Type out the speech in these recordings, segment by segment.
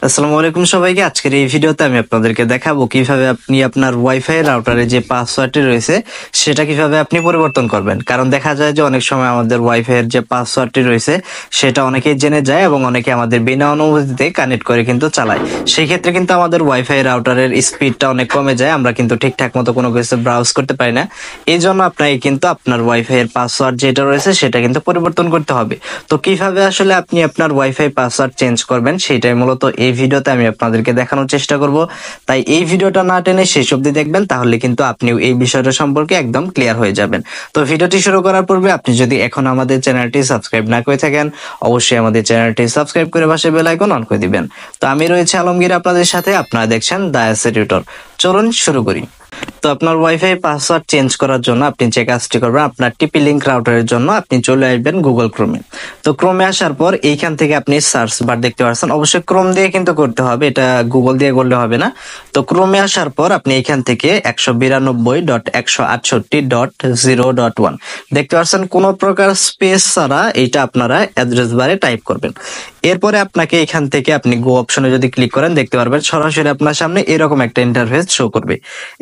আসসালামু আলাইকুম সবাইকে। আজকের এই ভিডিওতে আমি আপনাদেরকে দেখাবো কিভাবে আপনি আপনার ওয়াইফাই রাউটারে যে পাসওয়ার্ডটি রয়েছে সেটা কিভাবে আপনি পরিবর্তন করবেন। কারণ দেখা যায় যে অনেক সময় আমাদের ওয়াইফাই এর যে পাসওয়ার্ডটি রয়েছে সেটা অনেকেই জেনে যায় এবং অনেকে আমাদের বিনা অনুমতিতে কানেক্ট করে কিন্তু চালায়। সেই ক্ষেত্রে কিন্তু আমাদের ওয়াইফাই রাউটারের স্পিডটা অনেক কমে যায়, আমরা কিন্তু ঠিকঠাক মতো কোনো কিছু ব্রাউজ করতে পারি না। এই জন্য আপনাকে কিন্তু আপনার ওয়াইফাই এর পাসওয়ার্ড যেটা রয়েছে সেটা কিন্তু পরিবর্তন করতে হবে। তো কিভাবে আসলে আপনি আপনার ওয়াইফাই পাসওয়ার্ড চেঞ্জ করবেন সেটাই মূলত এই ভিডিওতে আমি আপনাদেরকে দেখানোর চেষ্টা করব। তাই এই ভিডিওটা না টেনে শেষ অবধি দেখবেন, তাহলে কিন্তু আপনিও এই বিষয়টা সম্পর্কে একদম ক্লিয়ার হয়ে যাবেন। তো ভিডিওটি শুরু করার পূর্বে আপনি যদি এখন আমাদের চ্যানেলটি সাবস্ক্রাইব না করে থাকেন, অবশ্যই আমাদের চ্যানেলটি সাবস্ক্রাইব করে পাশে বেল আইকন অন করে দিবেন। তো আমি রয়েছে আলমগীর আপনাদের সাথে, আপনারা দেখছেন দ্য অ্যাসেট টিউটর। চলুন শুরু করি। তো আপনার ওয়াইফাই পাসওয়ার্ড চেঞ্জ করার জন্য আপনি যে কাজটি করবেন, আপনার টিপি লিঙ্ক রাউটারের জন্য আপনি চলে আসবেন গুগল ক্রোমে। তো ক্রোমে আসার পর এইখান থেকে আপনি সার্চ বার দেখতে পাচ্ছেন, অবশ্যই ক্রোম দিয়ে কিন্তু করতে হবে, এটা গুগল দিয়ে করলে হবে না। তো ক্রোমে আসার পর আপনি এখান থেকে 192.168.0.1 দেখতে পাচ্ছেন, কোনো প্রকার স্পেস ছাড়া এটা আপনারা অ্যাড্রেস বারে টাইপ করবেন। এরপরে আপনাকে এখান থেকে আপনি গো অপশনে যদি ক্লিক করেন দেখতে পারবেন সরাসরি আপনার সামনে এরকম একটা ইন্টারফেস শো করবে।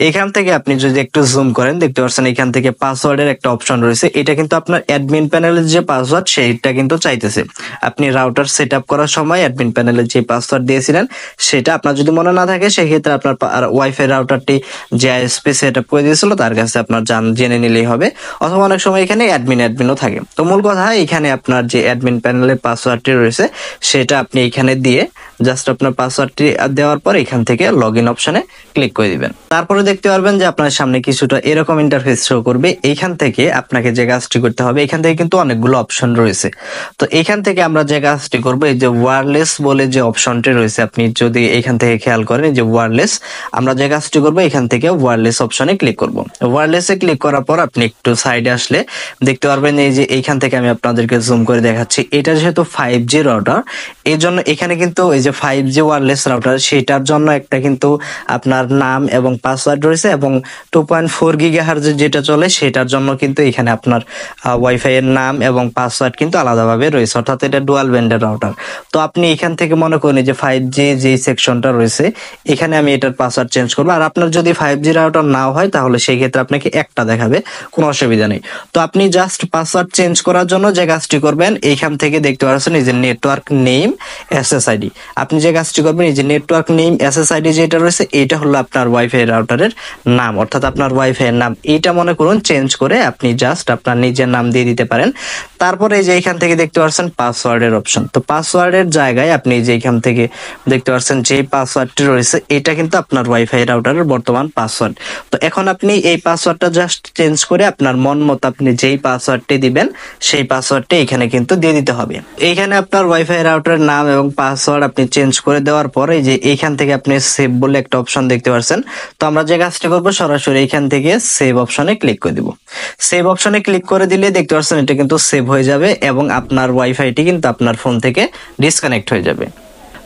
এখান থেকে আপনি যদি একটু জুম করেন দেখতে পাচ্ছেন এখান থেকে পাসওয়ার্ডের একটা অপশন রয়েছে। এটা কিন্তু আপনার অ্যাডমিন প্যানেলের যে পাসওয়ার্ড সেইটা কিন্তু চাইতেছে। আপনি রাউটার সেট আপ করার সময় অ্যাডমিন প্যানেলের যে পাসওয়ার্ড দিয়েছিলেন সেটা আপনার যদি মনে না থাকে, সেক্ষেত্রে আপনার ওয়াইফাই রাউটারটি যে আইএসপি সেট আপ করে দিয়েছিল তার কাছে আপনার জেনে নিলেই হবে, অথবা অনেক সময় এখানে অ্যাডমিনও থাকে। তো মূল কথা, এখানে আপনার যে অ্যাডমিন প্যানেলের পাসওয়ার্ডটি রয়েছে সেটা আপনি এখানে দিয়ে জাস্ট আপনার পাসওয়ার্ডটি দেওয়ার পর এখান থেকে লগ ইন অপশনে ক্লিক করে দিবেন। তারপরে দেখতে পারবেন যে আপনার সামনে কিছুটা এরকম ইন্টারফেস শো করবে। এইখান থেকে আপনাকে যে কাজটি করতে হবে, এখান থেকে কিন্তু অনেকগুলো অপশন রয়েছে। তো এখান থেকে আমরা যে কাজটি করবো, এই যে ওয়্যারলেস বলে যে অপশনটি রয়েছে, আপনি যদি এখান থেকে খেয়াল করেন এই যে ওয়্যারলেস, আমরা যে কাজটি করবো এখান থেকে ওয়্যারলেস অপশনে ক্লিক করব। ওয়্যারলেসে ক্লিক করার পর আপনি একটু সাইডে আসলে দেখতে পারবেন এই যে এইখান থেকে আমি আপনাদেরকে জুম করে দেখাচ্ছি, এটা যেহেতু 5G রাউটার, এই জন্য এখানে কিন্তু এই যে 5G ওয়্যারলেস রাউটার সেটার জন্য একটা কিন্তু আপনার নাম এবং পাসওয়ার্ড রয়েছে, এবং 2.4 গিগাহার্জ যেটা চলে সেটার জন্য কিন্তু এখানে আপনার ওয়াইফাই এর নাম এবং পাসওয়ার্ড কিন্তু আলাদাভাবে রয়েছে, অর্থাৎ এটা ডুয়াল ব্যান্ডের রাউটার। তো আপনি এখান থেকে মনে করেন যে 5G যে সেকশনটা রয়েছে এখানে আমি এটার পাসওয়ার্ড চেঞ্জ করবো। আর আপনার যদি 5G রাউটার নাও হয় তাহলে সেই ক্ষেত্রে আপনাকে একটা দেখাবে, কোনো অসুবিধা নেই। তো আপনি জাস্ট পাসওয়ার্ড চেঞ্জ করার জন্য যে কাজটি করবেন, এইখান থেকে দেখতে পাচ্ছেন এই যে নেটওয়ার্ক নেম এসএসআইডি, আপনি যে কাজটি করবেন এই যে নেটওয়ার্ক নেম এসএসআইডি যেটা রয়েছে এটা হলো আপনার ওয়াইফাই রাউটারের নাম, অর্থাৎ আপনার ওয়াইফাই এর নাম। এইটা মনে করুন চেঞ্জ করে আপনি জাস্ট আপনার নিজের নাম দিয়ে দিতে পারেন। তারপরে এই যে এখান থেকে দেখতে পাচ্ছেন পাসওয়ার্ডের অপশন। তো পাসওয়ার্ডের জায়গায় আপনি যে এখান থেকে দেখতে পাচ্ছেন যে পাসওয়ার্ডটি রয়েছে এটা কিন্তু আপনার ওয়াইফাই রাউটারের বর্তমান পাসওয়ার্ড। তো এখন আপনি এই পাসওয়ার্ডটা জাস্ট চেঞ্জ করে আপনার মন মতো আপনি যেই পাসওয়ার্ডটি দিবেন সেই পাসওয়ার্ডটি এখানে কিন্তু দিয়ে দিতে হবে। এইখানে আপনার ওয়াইফাই রাউটারের নাম এবং পাসওয়ার্ড আপনি চেঞ্জ করে দেওয়ার পরে যে এইখান থেকে আপনি সেভ বলে একটা অপশন দেখতে পাচ্ছেন। তো আমরা যে কাজটা করবো সরাসরি এখান থেকে সেভ অপশনে ক্লিক করে দিব। সেভ অপশনে ক্লিক করে দিলে দেখতে পাচ্ছেন এটা কিন্তু সেভ হয়ে যাবে এবং আপনার ওয়াইফাইটি কিন্তু আপনার ফোন থেকে ডিসকানেক্ট হয়ে যাবে।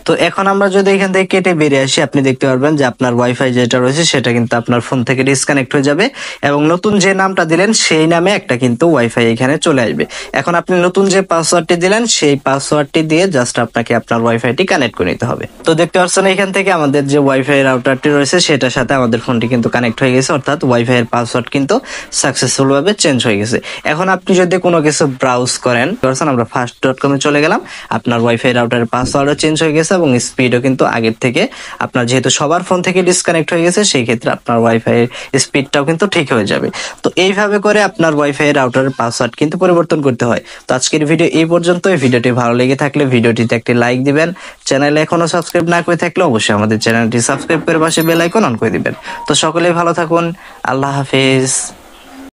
তো এখন আমরা যদি এখান থেকে কেটে বেরিয়ে আসি, আপনি দেখতে পারবেন যে আপনার ওয়াইফাই যেটা রয়েছে সেটা কিন্তু আপনার ফোন থেকে ডিসকানেক্ট হয়ে যাবে এবং নতুন যে নামটা দিলেন সেই নামে একটা কিন্তু ওয়াইফাই এখানে চলে আসবে। এখন আপনি নতুন যে পাসওয়ার্ডটি দিলেন সেই পাসওয়ার্ডটি দিয়ে জাস্ট আপনাকে আপনার ওয়াইফাইটি কানেক্ট করে নিতে হবে। তো দেখতে পাচ্ছেন এখান থেকে আমাদের যে ওয়াইফাই রাউটারটি রয়েছে সেটার সাথে আমাদের ফোনটি কিন্তু কানেক্ট হয়ে গেছে, অর্থাৎ ওয়াইফাই এর পাসওয়ার্ড কিন্তু সাকসেসফুল ভাবে চেঞ্জ হয়ে গেছে। এখন আপনি যদি কোনো কিছু ব্রাউজ করেন, আমরা fast.com এ চলে গেলাম, আপনার ওয়াইফাই রাউটারের পাসওয়ার্ডও চেঞ্জ হয়ে গেছে এবং স্পিডও কিন্তু আগের থেকে আপনার যেহেতু সবার ফোন থেকে ডিসকানেক্ট হয়ে গেছে সেই ক্ষেত্রে আপনার ওয়াইফাই স্পিডটাও কিন্তু ঠিক হয়ে যাবে। তো এইভাবে করে আপনার ওয়াইফাই রাউটারের পাসওয়ার্ড কিন্তু পরিবর্তন করতে হয়। তো আজকের ভিডিও এই পর্যন্ত। এই ভিডিওটি ভালো লেগে থাকলে ভিডিওটিতে একটি লাইক দিবেন, চ্যানেলে এখনো সাবস্ক্রাইব না করে থাকলে অবশ্যই আমাদের চ্যানেলটি সাবস্ক্রাইব করে পাশে বেল আইকন অন করে দিবেন। তো সকলেই ভালো থাকুন, আল্লাহ হাফেজ।